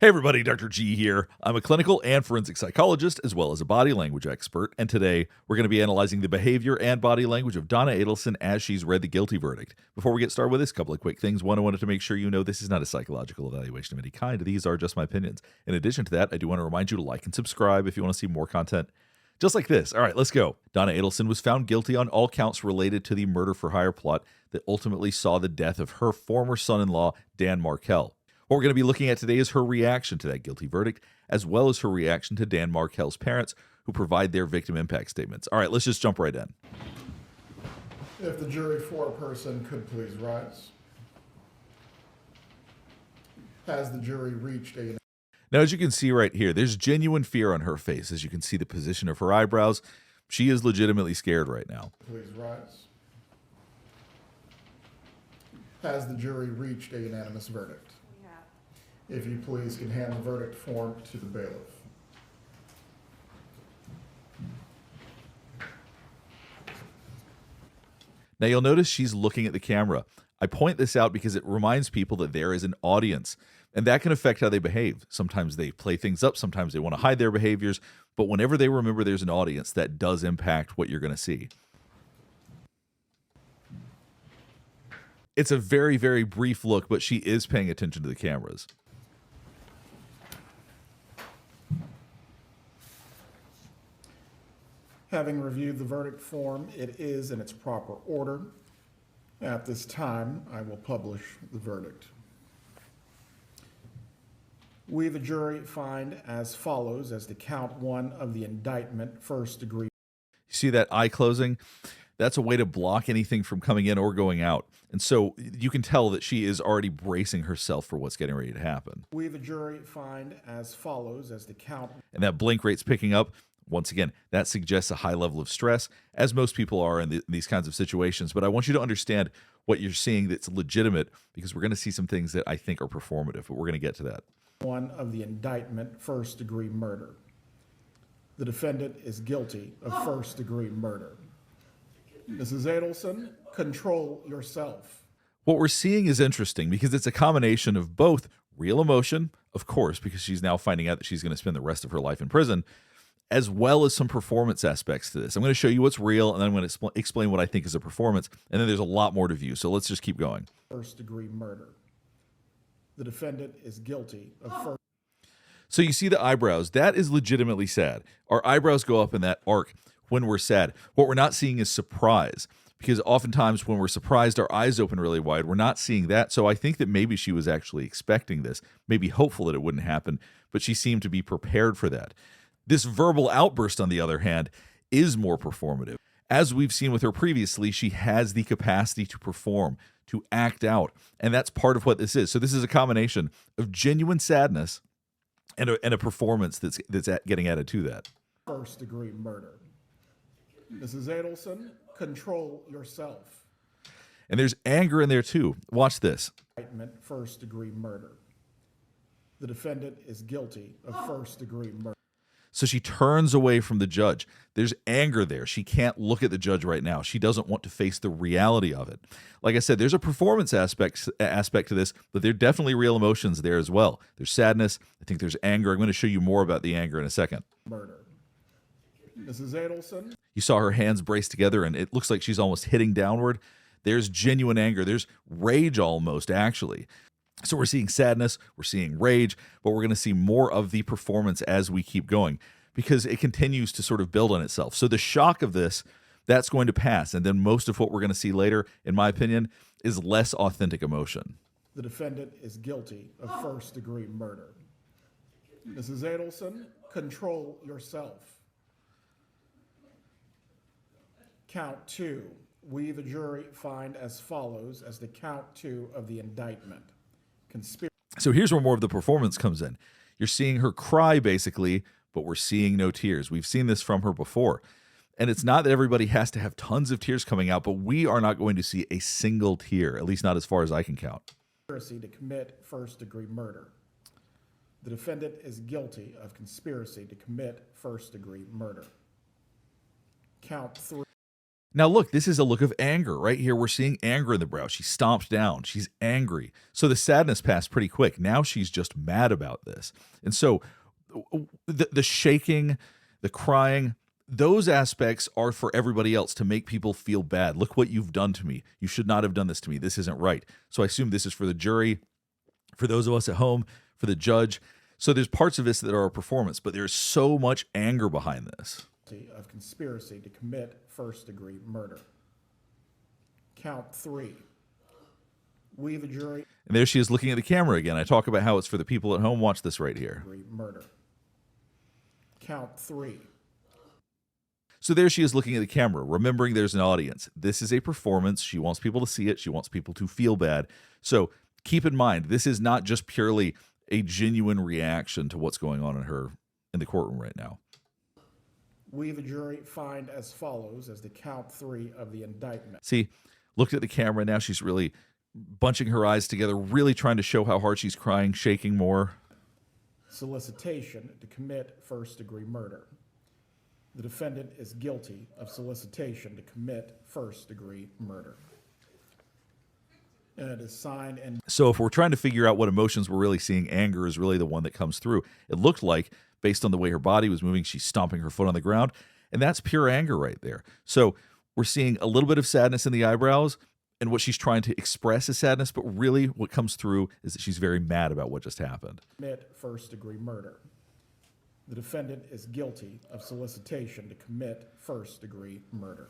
Hey everybody, Dr. G here. I'm a clinical and forensic psychologist as well as a body language expert, and today we're going to be analyzing the behavior and body language of Donna Adelson as she's read the guilty verdict. Before we get started with this, a couple of quick things. One, I wanted to make sure you know this is not a psychological evaluation of any kind. These are just my opinions. In addition to that, I do want to remind you to like and subscribe if you want to see more content just like this. All right, let's go. Donna Adelson was found guilty on all counts related to the murder-for-hire plot that ultimately saw the death of her former son-in-law, Dan Markel. What we're going to be looking at today is her reaction to that guilty verdict, as well as her reaction to Dan Markel's parents, who provide their victim impact statements. All right, let's just jump right in. If the jury foreperson could please rise. Has the jury reached a... Now, as you can see right here, there's genuine fear on her face. As you can see the position of her eyebrows, she is legitimately scared right now. Please rise. Has the jury reached a unanimous verdict? If you please can hand the verdict form to the bailiff. Now you'll notice she's looking at the camera. I point this out because it reminds people that there is an audience, and that can affect how they behave. Sometimes they play things up, sometimes they want to hide their behaviors, but whenever they remember there's an audience, that does impact what you're going to see. It's a very, very brief look, but she is paying attention to the cameras. Having reviewed the verdict form, it is in its proper order. At this time, I will publish the verdict. We, the jury, find as follows as to count one of the indictment, first degree. You see that eye closing? That's a way to block anything from coming in or going out. And so you can tell that she is already bracing herself for what's getting ready to happen. We, the jury, find as follows as to count. And that blink rate's picking up. Once again, that suggests a high level of stress, as most people are in these kinds of situations. But I want you to understand what you're seeing that's legitimate, because we're going to see some things that I think are performative, but we're going to get to that. One of the indictment, first degree murder. The defendant is guilty of first degree murder. Mrs. Adelson, control yourself. What we're seeing is interesting because it's a combination of both real emotion, of course, because she's now finding out that she's going to spend the rest of her life in prison, as well as some performance aspects to this. I'm going to show you what's real, and then I'm going to explain what I think is a performance, and then there's a lot more to view, so let's just keep going. First degree murder. The defendant is guilty of first. So you see the eyebrows. That is legitimately sad. Our eyebrows go up in that arc when we're sad. What we're not seeing is surprise, because oftentimes when we're surprised, our eyes open really wide. We're not seeing that, so I think that maybe she was actually expecting this, maybe hopeful that it wouldn't happen, but she seemed to be prepared for that. This verbal outburst, on the other hand, is more performative. As we've seen with her previously, she has the capacity to perform, to act out, and that's part of what this is. So this is a combination of genuine sadness and a performance that's getting added to that. First degree murder. Mrs. Adelson, control yourself. And there's anger in there too. Watch this. Indictment, first degree murder. The defendant is guilty of first degree murder. So she turns away from the judge. There's anger there. She can't look at the judge right now. She doesn't want to face the reality of it. Like I said, there's a performance aspect to this, but there are definitely real emotions there as well. There's sadness. I think there's anger. I'm going to show you more about the anger in a second. Murder. Mrs. Adelson. You saw her hands braced together, and it looks like she's almost hitting downward. There's genuine anger. There's rage almost, actually. So we're seeing sadness, we're seeing rage, but we're going to see more of the performance as we keep going, because it continues to sort of build on itself. So the shock of this, that's going to pass. And then most of what we're going to see later, in my opinion, is less authentic emotion. The defendant is guilty of first degree murder. Mrs. Adelson, control yourself. Count two. We, the jury, find as follows as the count two of the indictment. So here's where more of the performance comes in. You're seeing her cry, basically, but we're seeing no tears. We've seen this from her before. And it's not that everybody has to have tons of tears coming out, but we are not going to see a single tear, at least not as far as I can count. Conspiracy to commit first-degree murder. The defendant is guilty of conspiracy to commit first-degree murder. Count three. Now, look, this is a look of anger right here. We're seeing anger in the brow. She stomped down. She's angry. So the sadness passed pretty quick. Now she's just mad about this. And so the shaking, the crying, those aspects are for everybody else to make people feel bad. Look what you've done to me. You should not have done this to me. This isn't right. So I assume this is for the jury, for those of us at home, for the judge. So there's parts of this that are a performance, but there's so much anger behind this. Of conspiracy to commit first-degree murder. Count 3. We, the jury, And there she is looking at the camera again. I talk about how it's for the people at home. Watch this right here. murder. Count 3. So there she is looking at the camera, remembering there's an audience. This is a performance. She wants people to see it. She wants people to feel bad. So keep in mind, this is not just purely a genuine reaction to what's going on in the courtroom right now. We, the jury, find as follows as the count 3 of the indictment. See, looked at the camera. Now she's really bunching her eyes together, really trying to show how hard she's crying, shaking more. Solicitation to commit first-degree murder. The defendant is guilty of solicitation to commit first-degree murder. And it is signed and... So if we're trying to figure out what emotions we're really seeing, anger is really the one that comes through. It looked like, based on the way her body was moving, she's stomping her foot on the ground, and that's pure anger right there. So we're seeing a little bit of sadness in the eyebrows, and what she's trying to express is sadness, but really what comes through is that she's very mad about what just happened. Commit first-degree murder. The defendant is guilty of solicitation to commit first-degree murder.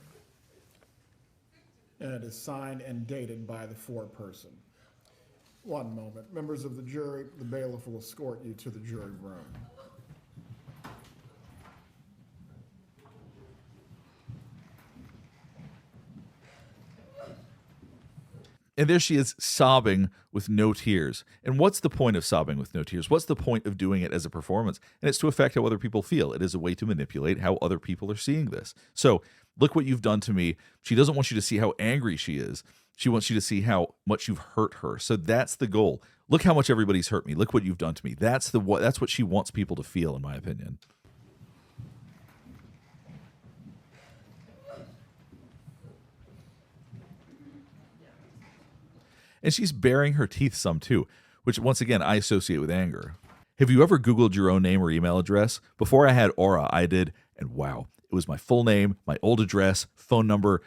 And it is signed and dated by the foreperson. One moment. Members of the jury, the bailiff will escort you to the jury room. And there she is sobbing with no tears. And what's the point of sobbing with no tears? What's the point of doing it as a performance? And it's to affect how other people feel. It is a way to manipulate how other people are seeing this. So look what you've done to me. She doesn't want you to see how angry she is. She wants you to see how much you've hurt her. So that's the goal. Look how much everybody's hurt me. Look what you've done to me. That's what she wants people to feel, in my opinion. And she's baring her teeth some too, which once again I associate with anger. Have you ever Googled your own name or email address? Before I had Aura, I did, and wow, it was my full name, my old address, phone number,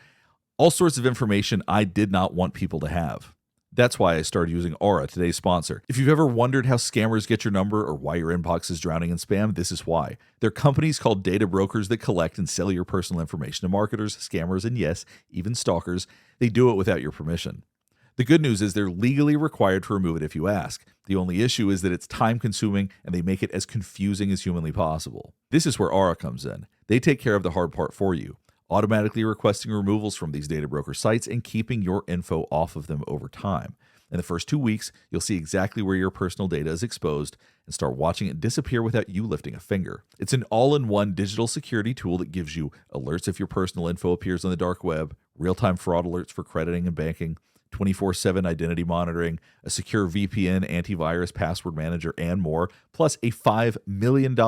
all sorts of information I did not want people to have. That's why I started using Aura, today's sponsor. If you've ever wondered how scammers get your number or why your inbox is drowning in spam, this is why. They're companies called data brokers that collect and sell your personal information to marketers, scammers, and yes, even stalkers. They do it without your permission. The good news is they're legally required to remove it if you ask. The only issue is that it's time-consuming and they make it as confusing as humanly possible. This is where Aura comes in. They take care of the hard part for you, automatically requesting removals from these data broker sites and keeping your info off of them over time. In the first 2 weeks, you'll see exactly where your personal data is exposed and start watching it disappear without you lifting a finger. It's an all-in-one digital security tool that gives you alerts if your personal info appears on the dark web, real-time fraud alerts for crediting and banking, 24/7 identity monitoring, a secure VPN, antivirus, password manager, and more, plus a $5 million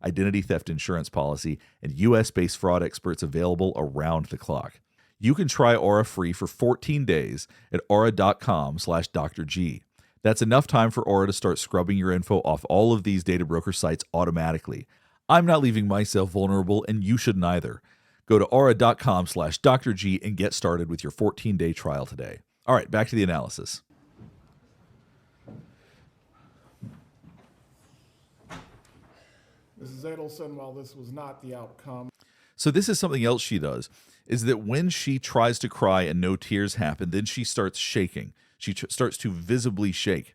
identity theft insurance policy and US-based fraud experts available around the clock. You can try Aura free for 14 days at aura.com/Dr. G. That's enough time for Aura to start scrubbing your info off all of these data broker sites automatically. I'm not leaving myself vulnerable, and you shouldn't either. Go to aura.com/Dr. G and get started with your 14-day trial today. All right, back to the analysis. Mrs. Adelson, while this was not the outcome... So this is something else she does, is that when she tries to cry and no tears happen, then she starts shaking. She starts to visibly shake.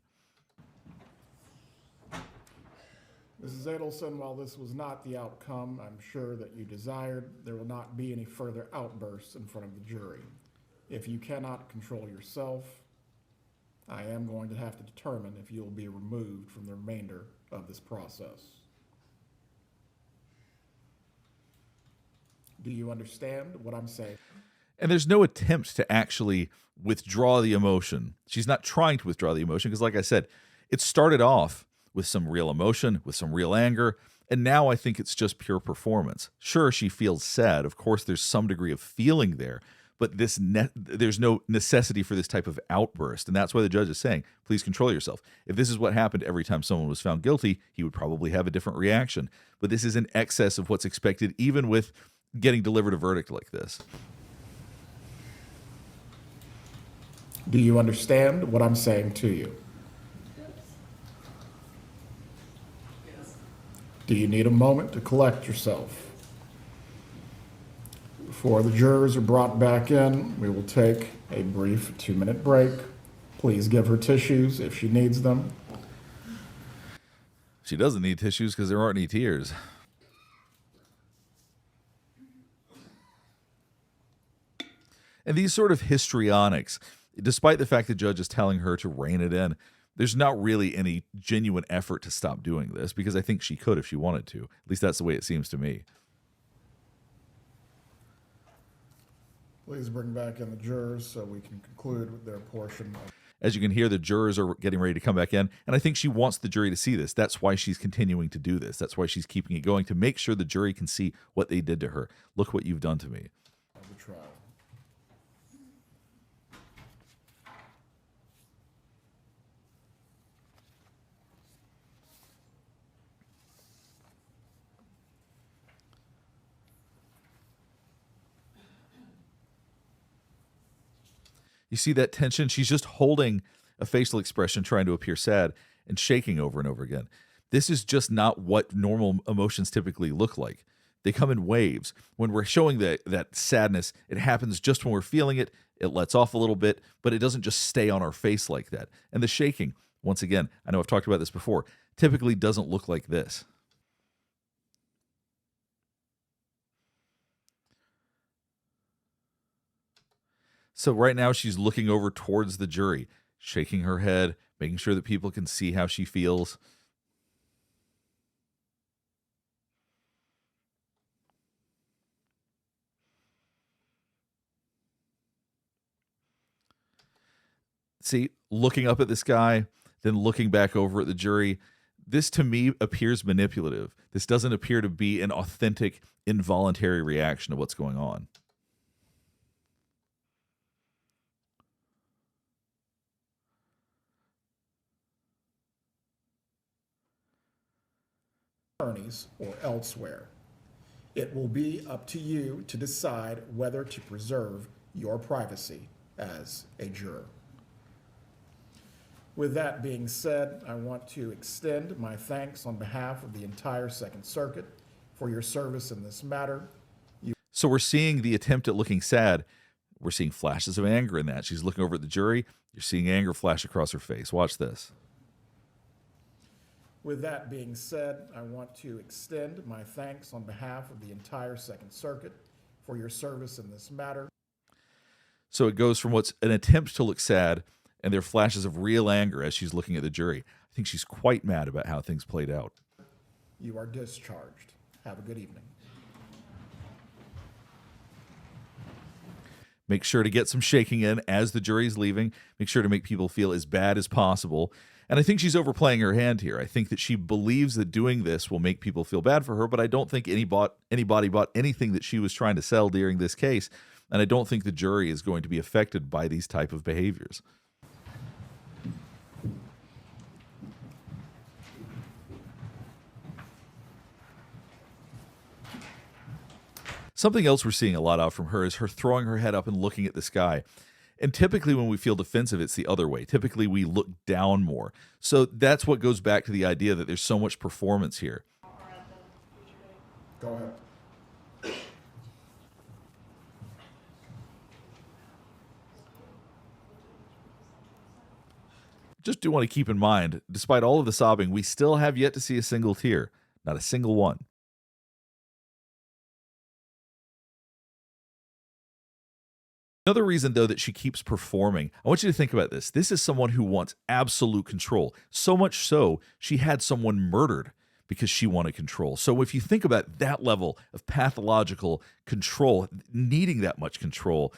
Mrs. Adelson, while this was not the outcome I'm sure that you desired, there will not be any further outbursts in front of the jury. If you cannot control yourself, I am going to have to determine if you will be removed from the remainder of this process. Do you understand what I'm saying? And there's no attempt to actually withdraw the emotion. She's not trying to withdraw the emotion because, like I said, it started off with some real emotion, with some real anger. And now I think it's just pure performance. Sure, she feels sad. Of course, there's some degree of feeling there, but there's no necessity for this type of outburst. And that's why the judge is saying, please control yourself. If this is what happened every time someone was found guilty, he would probably have a different reaction. But this is in excess of what's expected, even with getting delivered a verdict like this. Do you understand what I'm saying to you? Do you need a moment to collect yourself? Before the jurors are brought back in, we will take a brief 2-minute break. Please give her tissues if she needs them. She doesn't need tissues because there aren't any tears. And these sort of histrionics, despite the fact the judge is telling her to rein it in, there's not really any genuine effort to stop doing this, because I think she could if she wanted to. At least that's the way it seems to me. Please bring back in the jurors so we can conclude with their portion. As you can hear, the jurors are getting ready to come back in, and I think she wants the jury to see this. That's why she's continuing to do this. That's why she's keeping it going, to make sure the jury can see what they did to her. Look what you've done to me. Of the trial. You see that tension? She's just holding a facial expression, trying to appear sad, and shaking over and over again. This is just not what normal emotions typically look like. They come in waves. When we're showing that sadness, it happens just when we're feeling it. It lets off a little bit, but it doesn't just stay on our face like that. And the shaking, once again, I know I've talked about this before, typically doesn't look like this. So right now she's looking over towards the jury, shaking her head, making sure that people can see how she feels. See, looking up at this guy, then looking back over at the jury. This to me appears manipulative. This doesn't appear to be an authentic, involuntary reaction to what's going on. Attorneys or elsewhere. It will be up to you to decide whether to preserve your privacy as a juror. With that being said, I want to extend my thanks on behalf of the entire Second Circuit for your service in this matter. So we're seeing the attempt at looking sad. We're seeing flashes of anger in that. She's looking over at the jury. You're seeing anger flash across her face. Watch this. With that being said, I want to extend my thanks on behalf of the entire Second Circuit for your service in this matter. So it goes from what's an attempt to look sad, and there are flashes of real anger as she's looking at the jury. I think she's quite mad about how things played out. You are discharged. Have a good evening. Make sure to get some shaking in as the jury's leaving. Make sure to make people feel as bad as possible. And I think she's overplaying her hand here. I think that she believes that doing this will make people feel bad for her, but I don't think anybody bought anything that she was trying to sell during this case. And I don't think the jury is going to be affected by these type of behaviors. Something else we're seeing a lot of from her is her throwing her head up and looking at the sky. And typically when we feel defensive, it's the other way. Typically we look down more. So that's what goes back to the idea that there's so much performance here. Go ahead. Just do want to keep in mind, despite all of the sobbing, we still have yet to see a single tear. Not a single one. Another reason, though, that she keeps performing, I want you to think about this. This is someone who wants absolute control. So much so, she had someone murdered because she wanted control. So if you think about that level of pathological control, needing that much control,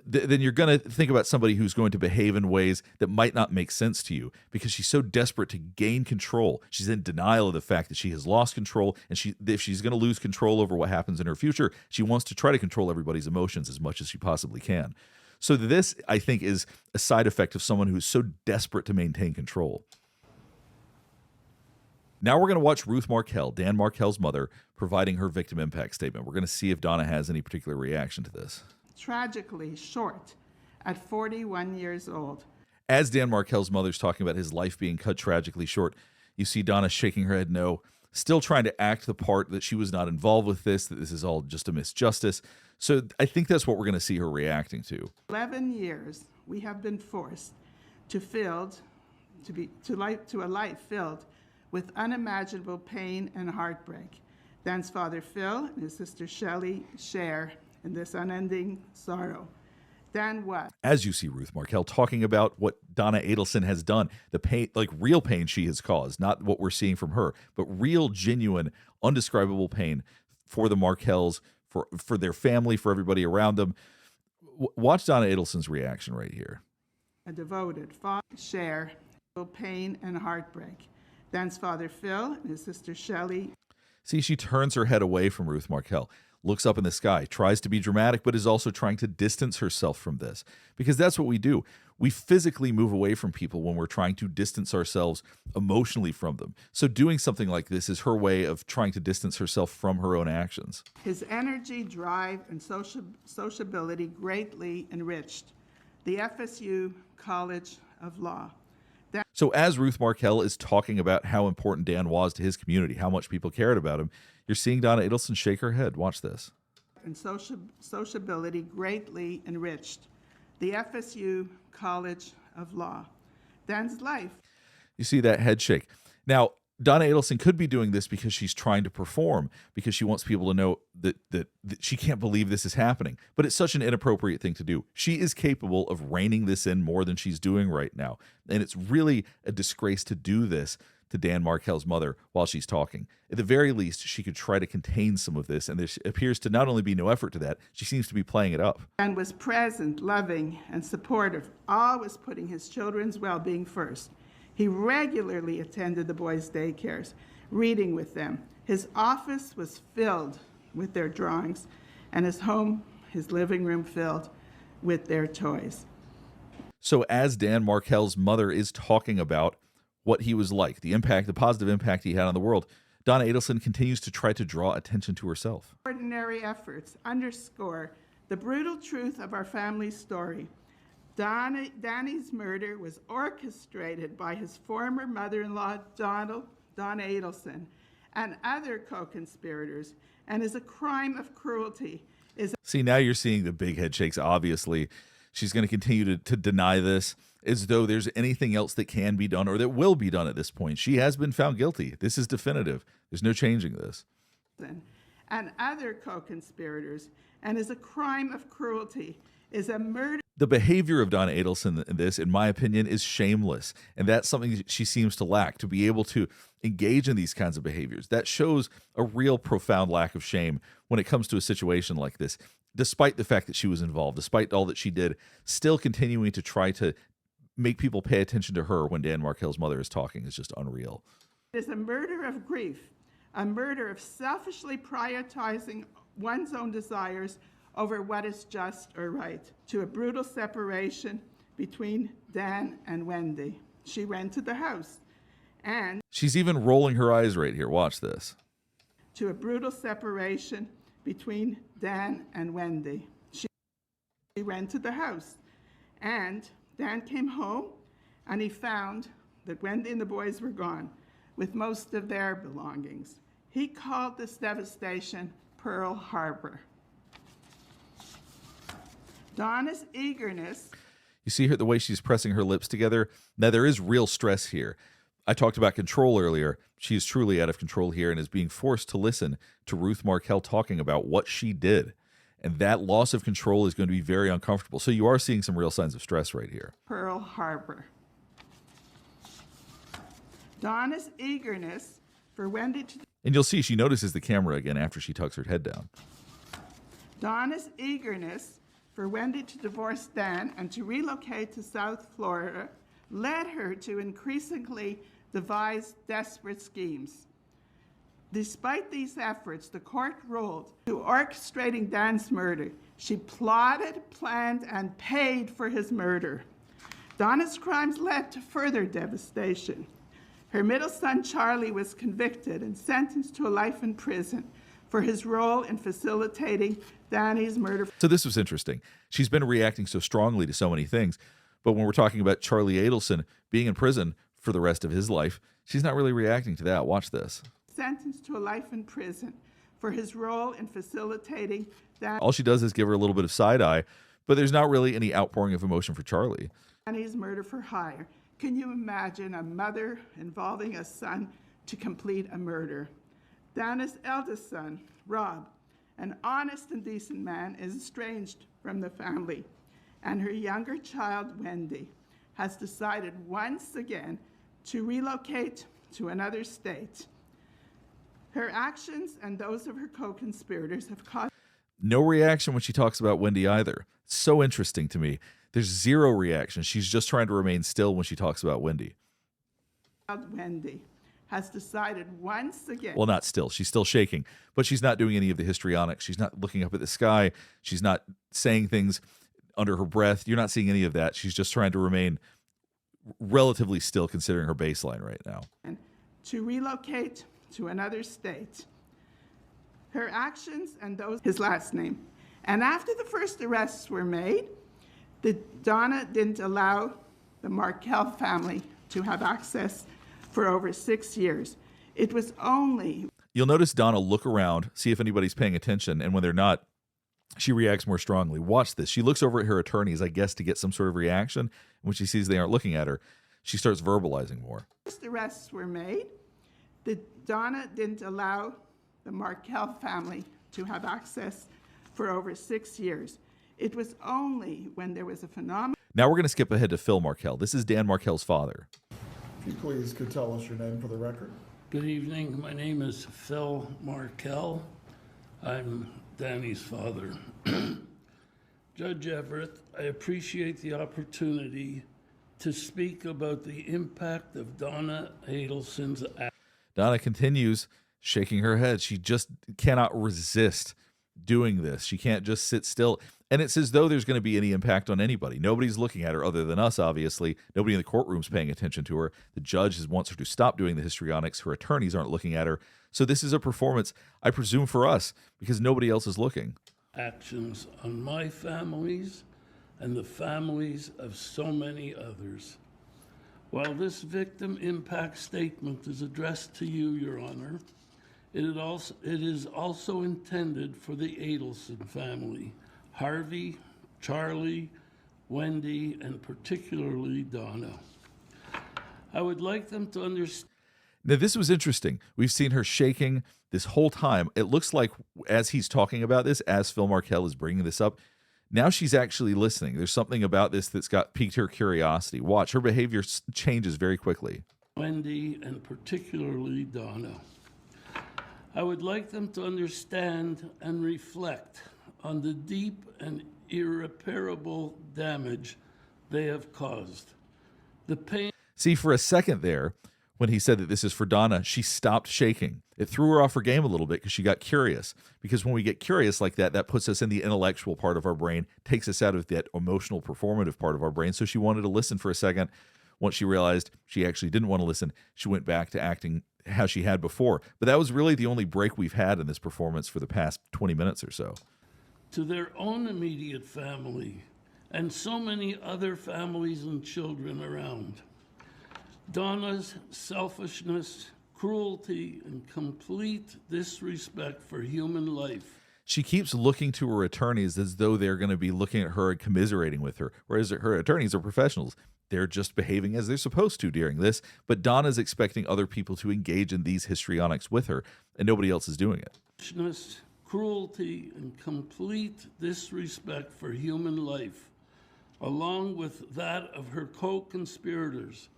then you're going to think about somebody who's going to behave in ways that might not make sense to you because she's so desperate to gain control. She's in denial of the fact that she has lost control, and if she's going to lose control over what happens in her future, she wants to try to control everybody's emotions as much as she possibly can. So this, I think, is a side effect of someone who's so desperate to maintain control. Now we're going to watch Ruth Markel, Dan Markel's mother, providing her victim impact statement. We're going to see if Donna has any particular reaction to this. Tragically short at 41 years old. As Dan Markel's mother's talking about his life being cut tragically short, you see Donna shaking her head no, still trying to act the part that she was not involved with this, that this is all just a misjustice. So I think that's what we're going to see her reacting to. 11 years we have been forced to a life filled with unimaginable pain and heartbreak. Dan's father Phil and his sister Shelley share in this unending sorrow. Dan what? As you see Ruth Markel talking about what Donna Adelson has done, the pain, like real pain she has caused, not what we're seeing from her, but real, genuine, undescribable pain for the Markels, for their family, for everybody around them. Watch Donna Adelson's reaction right here. A devoted father share pain and heartbreak. Dan's father Phil and his sister Shelley. See, she turns her head away from Ruth Markel, looks up in the sky, tries to be dramatic, but is also trying to distance herself from this. Because that's what we do. We physically move away from people when we're trying to distance ourselves emotionally from them. So doing something like this is her way of trying to distance herself from her own actions. His energy, drive, and sociability greatly enriched the FSU College of Law. So as Ruth Markel is talking about how important Dan was to his community, how much people cared about him, you're seeing Donna Adelson shake her head. Watch this. And sociability greatly enriched the FSU College of Law. Dan's life. You see that head shake. Now, Donna Adelson could be doing this because she's trying to perform, because she wants people to know that she can't believe this is happening. But it's such an inappropriate thing to do. She is capable of reining this in more than she's doing right now. And it's really a disgrace to do this to Dan Markel's mother while she's talking. At the very least, she could try to contain some of this, and there appears to not only be no effort to that, she seems to be playing it up. Dan was present, loving, and supportive, always putting his children's well-being first. He regularly attended the boys' daycares, reading with them. His office was filled with their drawings, and his home, his living room, filled with their toys. So as Dan Markel's mother is talking about what he was like, the impact, the positive impact he had on the world, Donna Adelson continues to try to draw attention to herself. Ordinary efforts underscore the brutal truth of our family story. Danny's murder was orchestrated by his former mother-in-law, Donna Adelson, and other co-conspirators, and is a crime of cruelty. See, now you're seeing the big head shakes. Obviously, she's going to continue to deny this as though there's anything else that can be done or that will be done at this point. She has been found guilty. This is definitive. There's no changing this. And other co-conspirators, and is a crime of cruelty, is a murder. The behavior of Donna Adelson in this, in my opinion, is shameless. And that's something that she seems to lack, to be able to engage in these kinds of behaviors. That shows a real profound lack of shame when it comes to a situation like this, despite the fact that she was involved, despite all that she did, still continuing to try to make people pay attention to her when Dan Markel's mother is talking is just unreal. It is a murder of grief, a murder of selfishly prioritizing one's own desires over what is just or right, to a brutal separation between Dan and Wendi. She rented the house, and she's even rolling her eyes right here. Watch this. To a brutal separation between Dan and Wendi. She rented the house, and Dan came home, and he found that Wendi and the boys were gone with most of their belongings. He called this devastation Pearl Harbor. Donna's eagerness. You see her, the way she's pressing her lips together? Now, there is real stress here. I talked about control earlier. She is truly out of control here and is being forced to listen to Ruth Markel talking about what she did. And that loss of control is going to be very uncomfortable. So you are seeing some real signs of stress right here. Pearl Harbor. Donna's eagerness for Wendi to... And you'll see she notices the camera again after she tucks her head down. Donna's eagerness for for Wendi to divorce Dan and to relocate to South Florida led her to increasingly devise desperate schemes. Despite these efforts, the court ruled to orchestrating Dan's murder. She plotted, planned, and paid for his murder. Donna's crimes led to further devastation. Her middle son, Charlie, was convicted and sentenced to a life in prison for his role in facilitating Danny's murder. So this was interesting. She's been reacting so strongly to so many things, but when we're talking about Charlie Adelson being in prison for the rest of his life, she's not really reacting to that. Watch this. Sentenced to a life in prison for his role in facilitating All she does is give her a little bit of side eye, but there's not really any outpouring of emotion for Charlie. Danny's murder for hire. Can you imagine a mother involving a son to complete a murder? Donna's eldest son, Rob, an honest and decent man, is estranged from the family, and her younger child, Wendi, has decided once again to relocate to another state. Her actions and those of her co-conspirators have caused No reaction when she talks about Wendi either. So interesting to me. There's zero reaction. She's just trying to remain still when she talks about Wendi. Wendi has decided once again. Well, not still. She's still shaking, but she's not doing any of the histrionics. She's not looking up at the sky. She's not saying things under her breath. You're not seeing any of that. She's just trying to remain relatively still considering her baseline right now. To relocate to another state. Her actions and those, his last name. And after the first arrests were made, Donna didn't allow the Markel family to have access for over 6 years. It was only... You'll notice Donna look around, see if anybody's paying attention, and when they're not, she reacts more strongly. Watch this. She looks over at her attorneys, I guess, to get some sort of reaction. When she sees they aren't looking at her, she starts verbalizing more. First arrests were made. Donna didn't allow the Markel family to have access for over 6 years. It was only when there was a phenomenon. Now we're going to skip ahead to Phil Markel. This is Dan Markel's father. If you please could tell us your name for the record. Good evening. My name is Phil Markel. I'm Danny's father. Judge Everett, I appreciate the opportunity to speak about the impact of Donna Adelson's act. Donna continues shaking her head. She just cannot resist doing this. She can't just sit still. And it's as though there's going to be any impact on anybody. Nobody's looking at her other than us, obviously. Nobody in the courtroom's paying attention to her. The judge wants her to stop doing the histrionics. Her attorneys aren't looking at her. So this is a performance, I presume, for us, because nobody else is looking. Actions on my families and the families of so many others. While this victim impact statement is addressed to you, Your Honor, it is also intended for the Adelson family, Harvey, Charlie, Wendi, and particularly Donna. I would like them to understand. Now, this was interesting. We've seen her shaking this whole time. It looks like as he's talking about this, as Phil Markel is bringing this up, now she's actually listening. There's something about this that's piqued her curiosity. Watch, her behavior changes very quickly. Wendi, and particularly Donna. I would like them to understand and reflect on the deep and irreparable damage they have caused. The pain. See, for a second there, when he said that this is for Donna, she stopped shaking. It threw her off her game a little bit because she got curious. Because when we get curious like that, that puts us in the intellectual part of our brain, takes us out of that emotional, performative part of our brain. So she wanted to listen for a second. Once she realized she actually didn't want to listen, she went back to acting how she had before. But that was really the only break we've had in this performance for the past 20 minutes or so. To their own immediate family and so many other families and children around. Donna's selfishness, cruelty, and complete disrespect for human life. She keeps looking to her attorneys as though they're going to be looking at her and commiserating with her, whereas her attorneys are professionals. They're just behaving as they're supposed to during this, but Donna's expecting other people to engage in these histrionics with her, and nobody else is doing it. Cruelty, and complete disrespect for human life, along with that of her co-conspirators,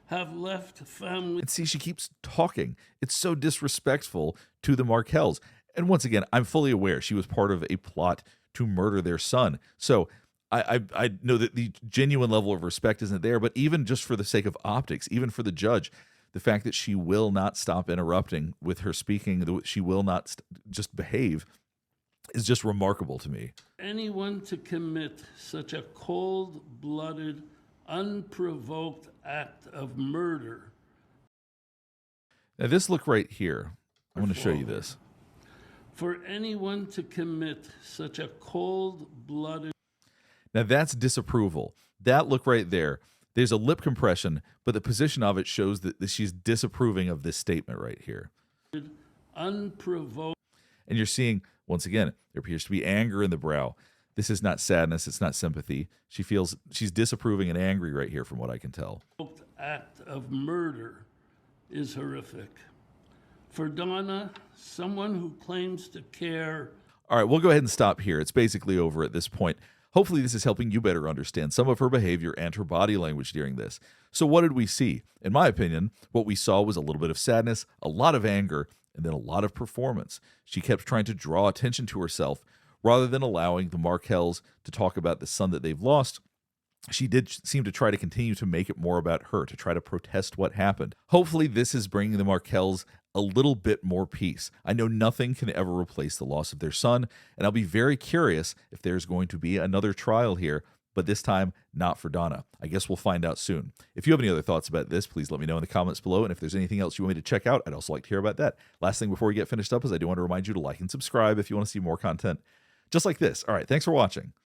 have left family. And see, she keeps talking. It's so disrespectful to the Markels. And once again, I'm fully aware she was part of a plot to murder their son. So I know that the genuine level of respect isn't there, but even just for the sake of optics, even for the judge, the fact that she will not stop interrupting with her speaking, she will not just behave, is just remarkable to me. Anyone to commit such a cold-blooded, unprovoked act of murder. Now, this look right here, I want to show you this. For anyone to commit such a cold-blooded. Now, that's disapproval. That look right there, there's a lip compression, but the position of it shows that she's disapproving of this statement right here. Unprovoked. And you're seeing, once again, there appears to be anger in the brow. This is not sadness. It's not sympathy. She feels she's disapproving and angry right here from what I can tell. Act of murder is horrific. For Donna, someone who claims to care. All right, we'll go ahead and stop here. It's basically over at this point. Hopefully this is helping you better understand some of her behavior and her body language during this. So what did we see? In my opinion, what we saw was a little bit of sadness, a lot of anger, and then a lot of performance. She kept trying to draw attention to herself rather than allowing the Markels to talk about the son that they've lost. She did seem to try to continue to make it more about her, to try to protest what happened. Hopefully this is bringing the Markels a little bit more peace. I know nothing can ever replace the loss of their son, and I'll be very curious if there's going to be another trial here, but this time not for Donna. I guess we'll find out soon. If you have any other thoughts about this, please let me know in the comments below, and if there's anything else you want me to check out, I'd also like to hear about that. Last thing before we get finished up is I do want to remind you to like and subscribe if you want to see more content just like this. All right, thanks for watching.